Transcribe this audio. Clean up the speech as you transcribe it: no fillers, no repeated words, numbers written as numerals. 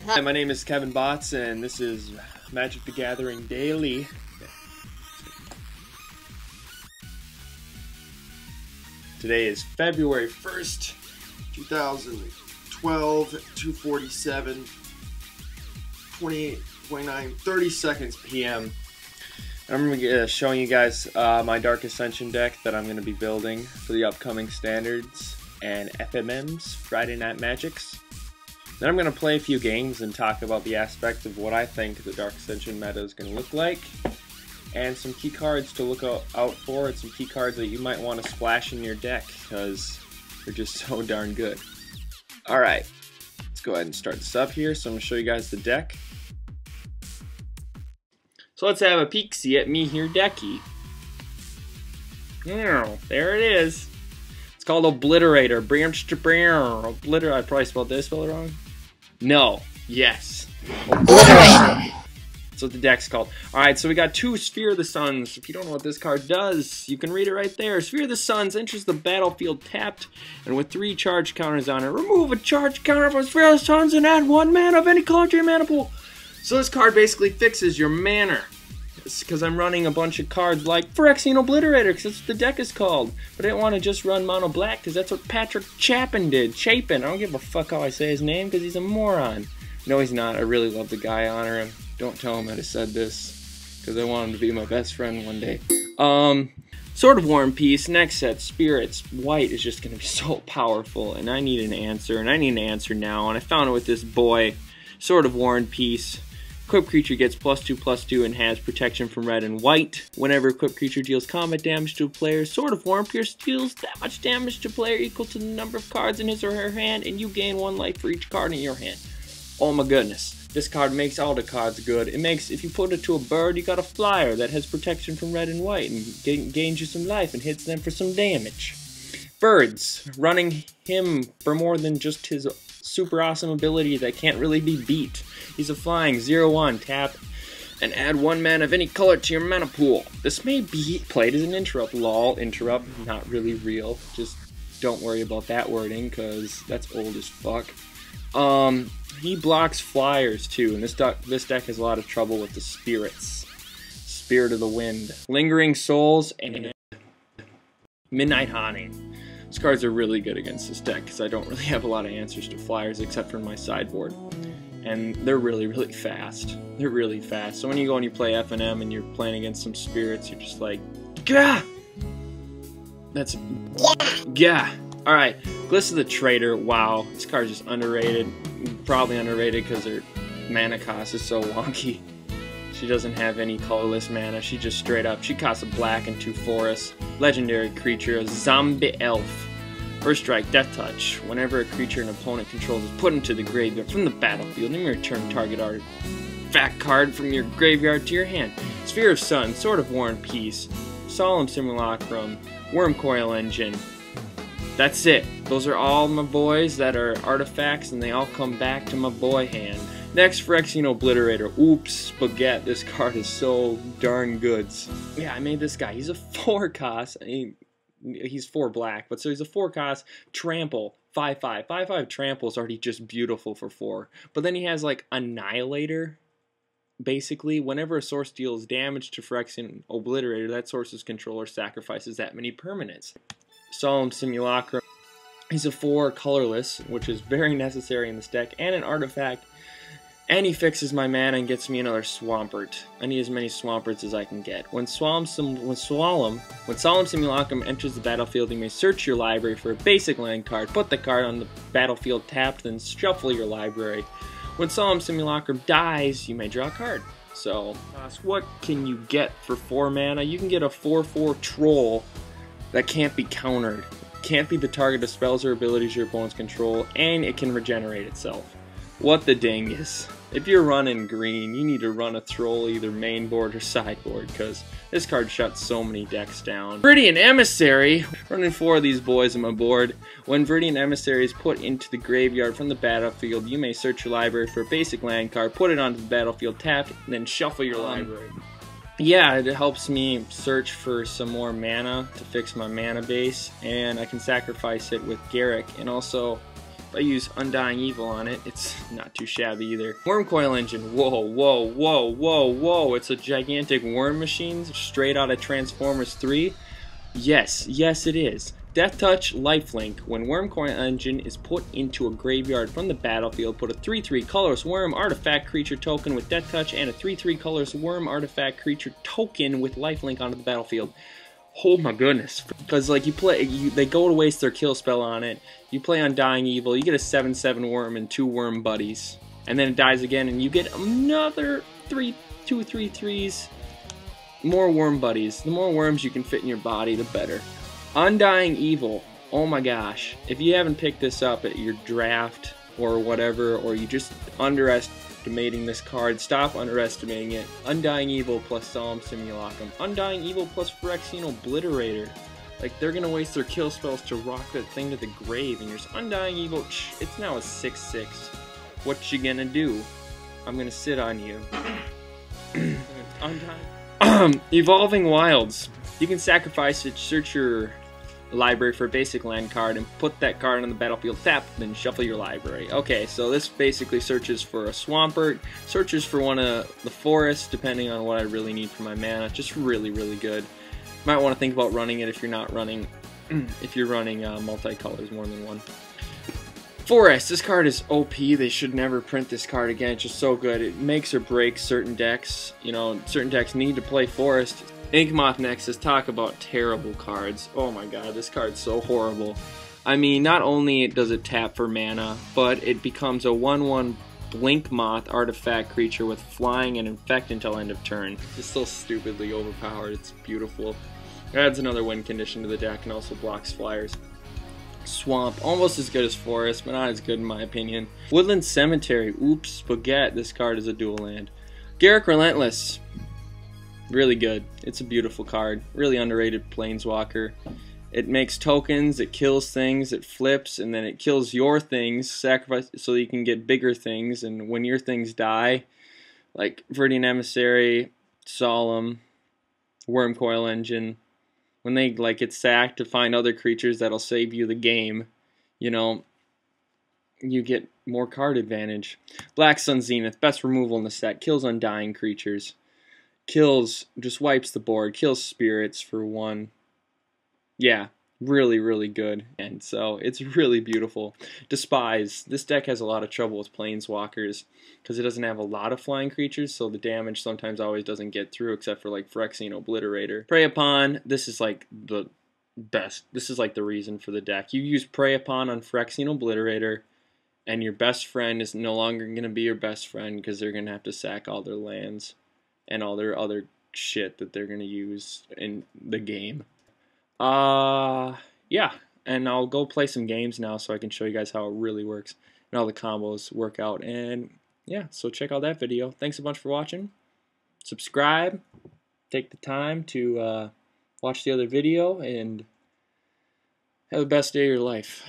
Hi, my name is Kevin Botts, and this is Magic the Gathering Daily. Today is February 1st, 2012, 2:47, 28, 29, 30 seconds p.m. I'm going to be showing you guys my Dark Ascension deck that I'm going to be building for the upcoming Standards and FMMs, Friday Night Magics. Then I'm going to play a few games and talk about the aspect of what I think the Dark Ascension meta is going to look like, and some key cards to look out for, and some key cards that you might want to splash in your deck, because they're just so darn good. Alright, let's go ahead and start this up here. So I'm going to show you guys the deck. So let's have a peek-see at me here decky. There it is. It's called Obliterator. Obliterator. I probably spelled this wrong. No. Yes. Obliterator. That's what the deck's called. Alright, so we got two Sphere of the Suns. If you don't know what this card does, you can read it right there. Sphere of the Suns enters the battlefield tapped, and with 3 charge counters on it, remove a charge counter from Sphere of the Suns and add 1 mana of any color to your mana pool. So this card basically fixes your mana. Because I'm running a bunch of cards like Phyrexian Obliterator, because that's what the deck is called. But I didn't want to just run mono black, because that's what Patrick Chapin did. Chapin. I don't give a fuck how I say his name, because he's a moron. No, he's not. I really love the guy. I honor him. Don't tell him that I said this, because I want him to be my best friend one day. Sword of War and Peace, next set, Spirits. White is just going to be so powerful, and I need an answer, and I need an answer now. And I found it with this boy, Sword of War and Peace. Equipped creature gets +2/+2 and has protection from red and white. Whenever equipped creature deals combat damage to a player, Sword of War and Peace deals that much damage to a player equal to the number of cards in his or her hand, and you gain 1 life for each card in your hand. Oh my goodness. This card makes all the cards good. It makes, if you put it to a bird, you got a flyer that has protection from red and white and gains you some life and hits them for some damage. Birds, running him for more than just his super awesome ability that can't really be beat. He's a flying 0/1, tap, and add 1 mana of any color to your mana pool. This may be played as an interrupt. Lol, interrupt, not really real. Just don't worry about that wording, because that's old as fuck. He blocks flyers too, and this deck has a lot of trouble with the spirits. Spirit of the Wind, Lingering Souls, and Midnight Haunting. These cards are really good against this deck, because I don't really have a lot of answers to flyers except for my sideboard. And they're really, really fast. They're really fast. So when you go and you play FNM and you're playing against some spirits, you're just like, gah! That's, gah! Alright, Gliss of the Traitor. Wow, this card's just underrated. Probably underrated because her mana cost is so wonky. She doesn't have any colorless mana. She just straight up, she costs a black and 2 forests. Legendary creature, a zombie elf. First strike, Death Touch. Whenever a creature an opponent controls is put into the graveyard from the battlefield, and you return target artifact card from your graveyard to your hand. Sphere of Sun, Sword of War and Peace, Solemn Simulacrum, Wurmcoil Engine. That's it. Those are all my boys that are artifacts, and they all come back to my boy hand. Next, Phyrexian Obliterator. Oops, spaghetti. This card is so darn good. Yeah, I made this guy. He's a 4-cost. He's 4 black, but so he's a 4-cost trample. 5/5. 5/5 trample is already just beautiful for 4. But then he has like Annihilator. Basically, whenever a source deals damage to Phyrexian Obliterator, that source's controller sacrifices that many permanents. Solemn Simulacrum. He's a 4 colorless, which is very necessary in this deck, and an artifact. And he fixes my mana and gets me another Swampert. I need as many Swamperts as I can get. When Solemn Simulacrum enters the battlefield, you may search your library for a basic land card, put the card on the battlefield tapped, then shuffle your library. When Solemn Simulacrum dies, you may draw a card. So, what can you get for 4 mana? You can get a 4/4 troll that can't be countered. Can't be the target of spells or abilities your opponents control, and it can regenerate itself. What the dingus. If you're running green, you need to run a troll either main board or sideboard, because this card shuts so many decks down. Viridian Emissary. Running 4 of these boys on my board. When Viridian Emissary is put into the graveyard from the battlefield, you may search your library for a basic land card, put it onto the battlefield tapped, and then shuffle your library. Yeah, it helps me search for some more mana to fix my mana base, and I can sacrifice it with Garruk, and also If I use Undying Evil on it, it's not too shabby either. Wurmcoil Engine, whoa, whoa, whoa, whoa, whoa. It's a gigantic worm machine straight out of Transformers 3. Yes, yes it is. Death Touch, Lifelink. When Wurmcoil Engine is put into a graveyard from the battlefield, put a 3/3 colorless worm artifact creature token with Death Touch and a 3/3 colorless worm artifact creature token with Lifelink onto the battlefield. Oh my goodness. Because like they go to waste their kill spell on it. You play Undying Evil, you get a 7/7 worm and 2 worm buddies. And then it dies again and you get another 2/3/3s. More worm buddies. The more worms you can fit in your body, the better. Undying Evil, oh my gosh, if you haven't picked this up at your draft or whatever, or you just underestimating this card, stop underestimating it. Undying Evil plus Solemn Simulacrum. Undying Evil plus Phyrexian Obliterator. Like, they're gonna waste their kill spells to rock that thing to the grave, and you're just Undying Evil, it's now a 6/6. What you gonna do? I'm gonna sit on you. Evolving Wilds. You can sacrifice it, search your library for a basic land card and put that card on the battlefield, tap, then shuffle your library. Okay, so this basically searches for a Swampert, searches for one of the forests, depending on what I really need for my mana. Just really, really good. Might want to think about running it if you're not running, if you're running multicolors, more than one. Forest, this card is OP. They should never print this card again. It's just so good. It makes or breaks certain decks. You know, certain decks need to play Forest. Inkmoth Nexus, talk about terrible cards. Oh my god, this card's so horrible. I mean, not only does it tap for mana, but it becomes a 1/1 Blink Moth artifact creature with flying and infect until end of turn. It's so stupidly overpowered, it's beautiful. It adds another win condition to the deck and also blocks flyers. Swamp, almost as good as Forest, but not as good in my opinion. Woodland Cemetery, oops, spaghetti, this card is a dual land. Garruk Relentless. Really good. It's a beautiful card. Really underrated Planeswalker. It makes tokens, it kills things, it flips, and then it kills your things, sacrifice so you can get bigger things, and when your things die, like Viridian Emissary, Solemn, Wurmcoil Engine, when they like get sacked to find other creatures that'll save you the game, you know, you get more card advantage. Black Sun Zenith, best removal in the set, kills undying creatures. Kills, just wipes the board, kills spirits for 1. Yeah, really, really good. And so, it's really beautiful. Despise. This deck has a lot of trouble with Planeswalkers because it doesn't have a lot of flying creatures, so the damage sometimes always doesn't get through, except for like Phyrexian Obliterator. Prey Upon, this is like the best. This is like the reason for the deck. You use Prey Upon on Phyrexian Obliterator, and your best friend is no longer going to be your best friend because they're going to have to sack all their lands and all their other shit that they're going to use in the game. Yeah, and I'll go play some games now so I can show you guys how it really works and how the combos work out. And yeah, so check out that video. Thanks a bunch for watching. Subscribe. Take the time to watch the other video and have the best day of your life.